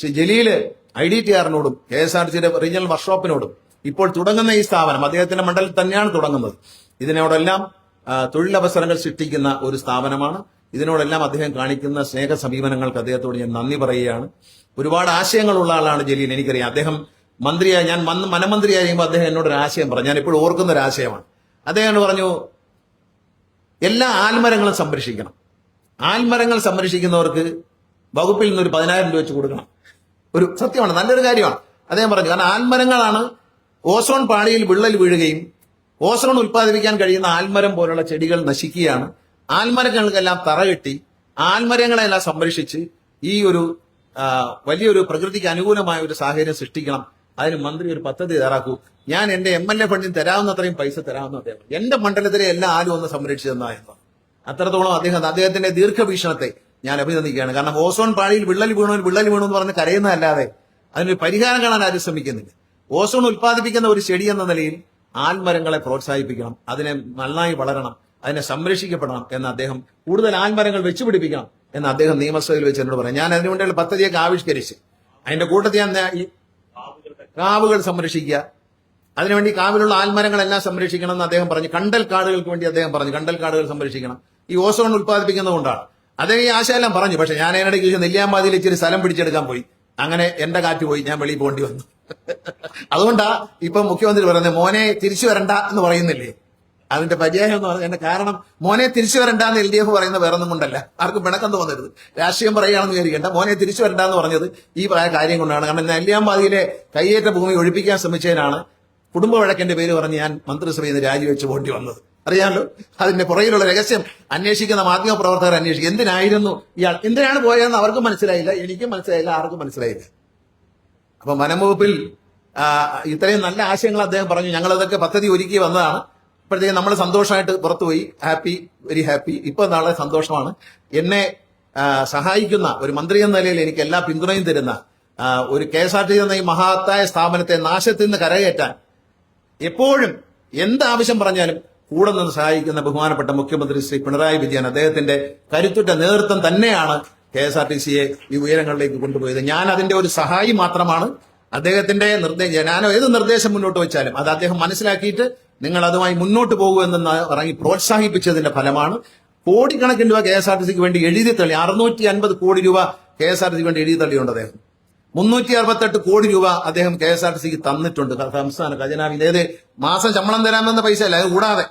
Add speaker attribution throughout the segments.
Speaker 1: Shri Jaleel IDTR-നോടും KSRTCയുടെ regional വർക്ക്ഷോപ്പിനോടും ഇപ്പോൾ തുടങ്ങുന്ന ഈ സ്ഥാപനം അദ്ദേഹത്തിന്റെ മണ്ഡലത്തിൽ തന്നെയാണ് തുടങ്ങുന്നത്. ഇതിനോടെല്ലാം തൊഴിലവസരങ്ങൾ സൃഷ്ടിക്കുന്ന ഒരു സ്ഥാപനമാണ്. ഇതിനോടെല്ലാം അദ്ദേഹം കാണിക്കുന്ന സ്നേഹ സമീപനങ്ങൾക്ക് അദ്ദേഹത്തോട് ഞാൻ നന്ദി പറയുകയാണ്. ഒരുപാട് ആശയങ്ങളുള്ള ആളാണ് ജലീൽ, എനിക്കറിയാം. അദ്ദേഹം മന്ത്രിയായി, ഞാൻ വനമന്ത്രിയായി കഴിയുമ്പോൾ അദ്ദേഹം എന്നോടൊരു ആശയം പറഞ്ഞു. ഞാൻ ഇപ്പോഴും ഓർക്കുന്ന ഒരു ആശയമാണ്. അദ്ദേഹം പറഞ്ഞു, എല്ലാ ആൽമരങ്ങളും സംരക്ഷിക്കണം. ആൽമരങ്ങൾ സംരക്ഷിക്കുന്നവർക്ക് വകുപ്പിൽ നിന്ന് ഒരു 10,000 രൂപ വെച്ച് കൊടുക്കണം. ഒരു സത്യമാണ്, നല്ലൊരു കാര്യമാണ് അദ്ദേഹം പറഞ്ഞു. കാരണം ആൽമരങ്ങളാണ് ഓസോൺ പാളിയിൽ വിള്ളൽ വീഴുകയും ഓസോൺ ഉൽപ്പാദിപ്പിക്കാൻ കഴിയുന്ന ആൽമരം പോലുള്ള ചെടികൾ നശിക്കുകയാണ്. ആൽമരങ്ങൾക്കെല്ലാം തറകെട്ടി ആൽമരങ്ങളെല്ലാം സംരക്ഷിച്ച് ഈ ഒരു വലിയൊരു പ്രകൃതിക്ക് അനുകൂലമായ ഒരു സാഹചര്യം സൃഷ്ടിക്കണം. അതിന് മന്ത്രി ഒരു പദ്ധതി തയ്യാറാക്കൂ. ഞാൻ എന്റെ MLA ഫണ്ടിൽ തരാവുന്നത്രയും പൈസ തരാവുന്ന അദ്ദേഹം എന്റെ മണ്ഡലത്തിലെ എല്ലാ ആലും ഒന്ന് സംരക്ഷിച്ചെന്നായിരുന്നു. അത്രത്തോളം അദ്ദേഹത്തിന്റെ ദീർഘവീക്ഷണത്തെ ഞാൻ അഭിനന്ദിക്കുകയാണ്. കാരണം ഓസോൺ പാളിയിൽ വിള്ളൽ വീണു എന്ന് പറഞ്ഞ് കരയുന്നതല്ലാതെ അതിനൊരു പരിഹാരം കാണാൻ ആരും ശ്രമിക്കുന്നില്ല. ഓസോൺ ഉൽപ്പാദിപ്പിക്കുന്ന ഒരു ചെടി എന്ന നിലയിൽ ആൽമരങ്ങളെ പ്രോത്സാഹിപ്പിക്കണം, അതിനെ നന്നായി വളരണം, അതിനെ സംരക്ഷിക്കപ്പെടണം എന്ന് അദ്ദേഹം, കൂടുതൽ ആൽമരങ്ങൾ വെച്ചുപിടിപ്പിക്കണം എന്ന് അദ്ദേഹം നിയമസഭയിൽ വെച്ച് എന്നോട് പറയാം. ഞാൻ അതിനുവേണ്ടിയുള്ള പദ്ധതിയൊക്കെ ആവിഷ്കരിച്ച് അതിന്റെ കൂട്ടത്തിൽ ഞാൻ ഈ കാവുകൾ സംരക്ഷിക്കുക, അതിനുവേണ്ടി കാവിലുള്ള ആൽമരങ്ങളെല്ലാം സംരക്ഷിക്കണം എന്ന് അദ്ദേഹം പറഞ്ഞു. കണ്ടൽ കാടുകൾക്ക് വേണ്ടി അദ്ദേഹം പറഞ്ഞു, കണ്ടൽ കാടുകൾ സംരക്ഷിക്കണം, ഈ ഓസോൺ ഉൽപ്പാദിപ്പിക്കുന്നതുകൊണ്ടാണ്. അദ്ദേഹം ഈ ആശയമെല്ലാം പറഞ്ഞു. പക്ഷെ ഞാൻ അതിനിടയ്ക്ക് നെല്ലിയാമ്പാതിയിൽ ഇച്ചിരി സ്ഥലം പിടിച്ചെടുക്കാൻ പോയി. അങ്ങനെ എന്റെ കാറ്റ് പോയി, ഞാൻ വെളിയിൽ പോകേണ്ടി വന്നു. അതുകൊണ്ടാ ഇപ്പൊ മുഖ്യമന്ത്രി പറയുന്നത് മോനെ തിരിച്ചു വരണ്ട എന്ന് പറയുന്നില്ലേ. അതിന്റെ പര്യായം എന്ന് പറഞ്ഞ കാരണം മോനെ തിരിച്ചു വരണ്ട എന്ന് LDF പറയുന്ന വേറൊന്നും കൊണ്ടല്ല, ആർക്കും പിണക്കം തോന്നരുത്, രാഷ്ട്രീയം പറയുകയാണെന്ന് വിചാരിക്കേണ്ട. മോനെ തിരിച്ചു വരണ്ട എന്ന് പറഞ്ഞത് ഈ കാര്യം കൊണ്ടാണ്. കാരണം നെല്ലിയാമ്പാതിയിലെ കയ്യേറ്റ ഭൂമി ഒഴിപ്പിക്കാൻ ശ്രമിച്ചതിനാണ് കുടുംബ വഴക്കിന്റെ പേര് പറഞ്ഞ് ഞാൻ മന്ത്രിസഭയിൽ നിന്ന് രാജിവെച്ച് പോണ്ടി വന്നത്. അറിയാമല്ലോ അതിന്റെ പുറകിലുള്ള രഹസ്യം അന്വേഷിക്കുന്ന മാധ്യമ പ്രവർത്തകർ അന്വേഷിക്കും. എന്തിനായിരുന്നു ഇയാൾ, എന്തിനാണ് പോയതെന്ന് അവർക്കും മനസ്സിലായില്ല, എനിക്കും മനസ്സിലായില്ല, ആർക്കും മനസ്സിലായില്ല. അപ്പൊ വനംവകുപ്പിൽ ഇത്രയും നല്ല ആശയങ്ങൾ അദ്ദേഹം പറഞ്ഞു. ഞങ്ങളതൊക്കെ പദ്ധതി ഒരുക്കി വന്നതാണ്. ഇപ്പോഴത്തേക്ക് നമ്മൾ സന്തോഷമായിട്ട് പുറത്തുപോയി, ഹാപ്പി, വെരി ഹാപ്പി. ഇപ്പൊ നാളെ സന്തോഷമാണ്. എന്നെ സഹായിക്കുന്ന ഒരു മന്ത്രി എന്ന നിലയിൽ എനിക്ക് എല്ലാ പിന്തുണയും തരുന്ന ഒരു KSRTC എന്ന ഈ മഹത്തായ സ്ഥാപനത്തെ നാശത്തിൽ നിന്ന് കരകയറ്റാൻ എപ്പോഴും എന്താവശ്യം പറഞ്ഞാലും കൂടെ നിന്ന് സഹായിക്കുന്ന ബഹുമാനപ്പെട്ട മുഖ്യമന്ത്രി ശ്രീ പിണറായി വിജയൻ, അദ്ദേഹത്തിന്റെ കരുത്തുറ്റ നേതൃത്വം തന്നെയാണ് KSRTCയെ ഈ ഉയരങ്ങളിലേക്ക് കൊണ്ടുപോയത്. ഞാൻ അതിന്റെ ഒരു സഹായി മാത്രമാണ്. അദ്ദേഹത്തിന്റെ ഞാൻ ഏത് നിർദ്ദേശം മുന്നോട്ട് വെച്ചാലും അത് അദ്ദേഹം മനസ്സിലാക്കിയിട്ട് നിങ്ങൾ അതുമായി മുന്നോട്ട് പോകുമെന്ന് ഇറങ്ങി പ്രോത്സാഹിപ്പിച്ചതിന്റെ ഫലമാണ്. കോടിക്കണക്കിന് രൂപ KSRTCക്ക് വേണ്ടി എഴുതി തള്ളി, 650 കോടി രൂപ KSRTCക്ക് വേണ്ടി എഴുതി തള്ളിയുണ്ട് അദ്ദേഹം. 368 കോടി രൂപ അദ്ദേഹം KSRTCക്ക് തന്നിട്ടുണ്ട് സംസ്ഥാന ഖജനാവിൽ. ഏത് മാസം ശമ്പളം തരാമെന്ന പൈസ അല്ല, അത് കൂടാതെ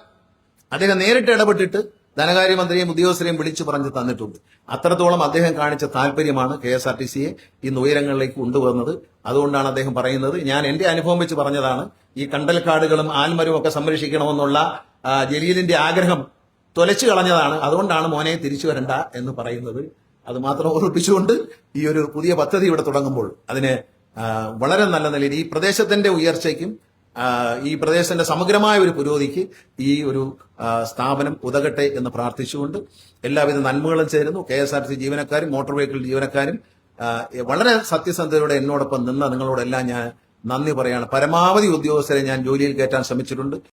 Speaker 1: അദ്ദേഹം നേരിട്ട് ഇടപെട്ടിട്ട് ധനകാര്യമന്ത്രിയെയും ഉദ്യോഗസ്ഥരെയും വിളിച്ചു പറഞ്ഞ് തന്നിട്ടുണ്ട്. അത്രത്തോളം അദ്ദേഹം കാണിച്ച താല്പര്യമാണ് KSRTCയെ ഇന്ന് ഉയരങ്ങളിലേക്ക് കൊണ്ടുവന്നത്. അതുകൊണ്ടാണ് അദ്ദേഹം പറയുന്നത്, ഞാൻ എന്റെ അനുഭവം വെച്ച് പറഞ്ഞതാണ്, ഈ കണ്ടൽക്കാടുകളും ആൽമരവും ഒക്കെ സംരക്ഷിക്കണമെന്നുള്ള ജലീലിന്റെ ആഗ്രഹം തൊലച്ചു കളഞ്ഞതാണ്. അതുകൊണ്ടാണ് മോനെ തിരിച്ചു വരണ്ട എന്ന് പറയുന്നത്. അത് മാത്രം ഓർപ്പിച്ചുകൊണ്ട് ഈ ഒരു പുതിയ പദ്ധതി ഇവിടെ തുടങ്ങുമ്പോൾ അതിന് വളരെ നല്ല നിലയിൽ ഈ പ്രദേശത്തിന്റെ ഉയർച്ചയ്ക്കും ഈ പ്രദേശത്തിന്റെ സമഗ്രമായ ഒരു പുരോഗതിക്ക് ഈ ഒരു സ്ഥാപനം ഉതകട്ടെ എന്ന് പ്രാർത്ഥിച്ചുകൊണ്ട് എല്ലാവിധ നന്മകളും ചേരുന്നു. KSRTC ജീവനക്കാരും മോട്ടോർ വെഹിക്കിൾ ജീവനക്കാരും വളരെ സത്യസന്ധതയോടെ എന്നോടൊപ്പം നിന്ന നിങ്ങളോടെല്ലാം ഞാൻ നന്ദി പറയാണ്. പരമാവധി ഉദ്യോഗസ്ഥരെ ഞാൻ ജോലിയിൽ കയറ്റാൻ ശ്രമിച്ചിട്ടുണ്ട്.